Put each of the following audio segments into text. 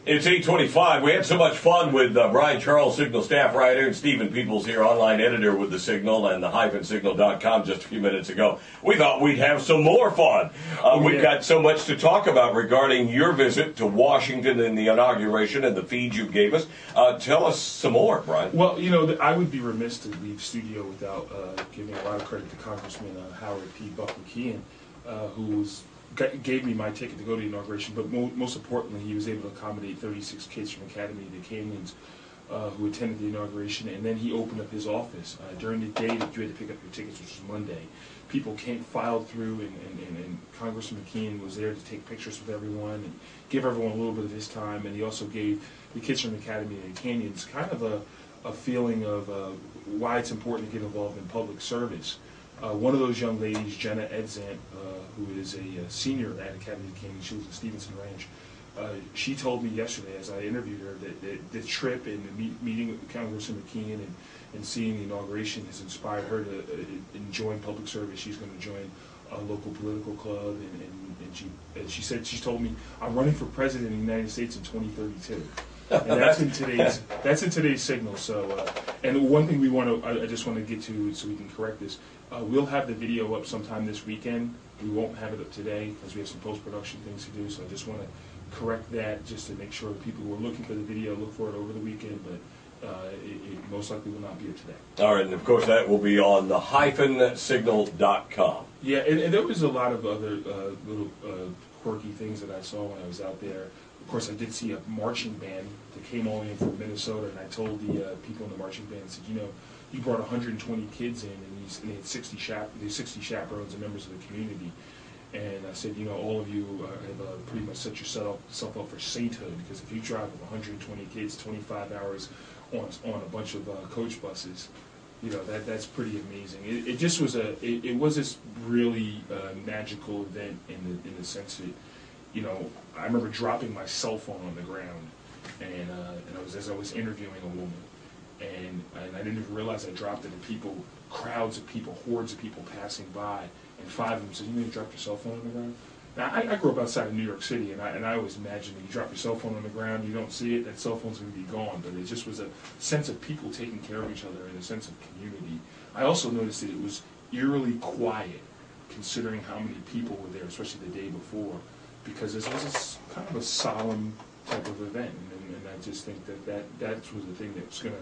It's 8:25. We had so much fun with Brian Charles, Signal staff writer, and Stephen Peoples here, online editor with the Signal and the -signal.com just a few minutes ago. We thought we'd have some more fun. We've got so much to talk about regarding your visit to Washington and the inauguration and the feed you gave us. Tell us some more, Brian. Well, you know, I would be remiss to leave studio without giving a lot of credit to Congressman Howard P. Buck McKeon, who gave me my ticket to go to the inauguration, but most importantly, he was able to accommodate 36 kids from Academy of the Canyons who attended the inauguration, and then he opened up his office. During the day that you had to pick up your tickets, which was Monday, people filed through, and Congressman McKeon was there to take pictures with everyone and give everyone a little bit of his time, and he also gave the kids from Academy of the Canyons kind of a feeling of why it's important to get involved in public service. One of those young ladies, Jenna Edzant, who is a senior at Academy of the Canyons, she was at Stevenson Ranch, she told me yesterday as I interviewed her that the trip and the meeting with Congressman McKeon and seeing the inauguration has inspired her to join public service. She's going to join a local political club, and she told me, I'm running for president of the United States in 2032. And that's in today's Signal. So, and one thing I just want to get to so we can correct this. We'll have the video up sometime this weekend. We won't have it up today because we have some post-production things to do. So I just want to correct that just to make sure that people who are looking for the video look for it over the weekend. But it most likely will not be up today. All right, and of course that will be on the -signal.com. Yeah, and there was a lot of other little quirky things that I saw when I was out there. Of course, I did see a marching band that came all the way in from Minnesota, and I told the people in the marching band, I said, you know, you brought 120 kids in, and they had 60 chaperones and members of the community. And I said, you know, all of you have pretty much set yourself up for sainthood, because if you drive with 120 kids 25 hours on a bunch of coach buses, you know, that's pretty amazing. It just was it was this really magical event in the sense that, you know, I remember dropping my cell phone on the ground, and as I was interviewing a woman, and I didn't even realize I dropped it, and crowds of people, hordes of people passing by, and 5 of them said, you dropped your cell phone on the ground? Now, I grew up outside of New York City, and I always imagined that you drop your cell phone on the ground, you don't see it, that cell phone's going to be gone. But it just was a sense of people taking care of each other and a sense of community. I also noticed that it was eerily quiet, considering how many people were there, especially the day before, because this was kind of a solemn type of event. And I just think that was the thing that's going to,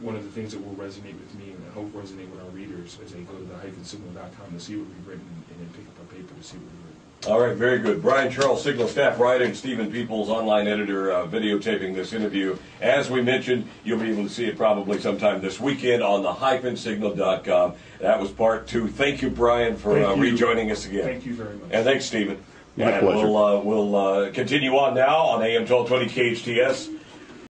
one of the things that will resonate with me, and I hope resonate with our readers as they go to the -signal.com to see what we've written, and then pick up our paper to see what we've written. All right, very good. Brian Charles, Signal staff writer, and Stephen Peoples, online editor, videotaping this interview. As we mentioned, you'll be able to see it probably sometime this weekend on the -signal.com. That was part 2. Thank you, Brian, for rejoining us again. Thank you very much. And thanks, Stephen. My pleasure. We'll continue on now on AM 1220 KHTS.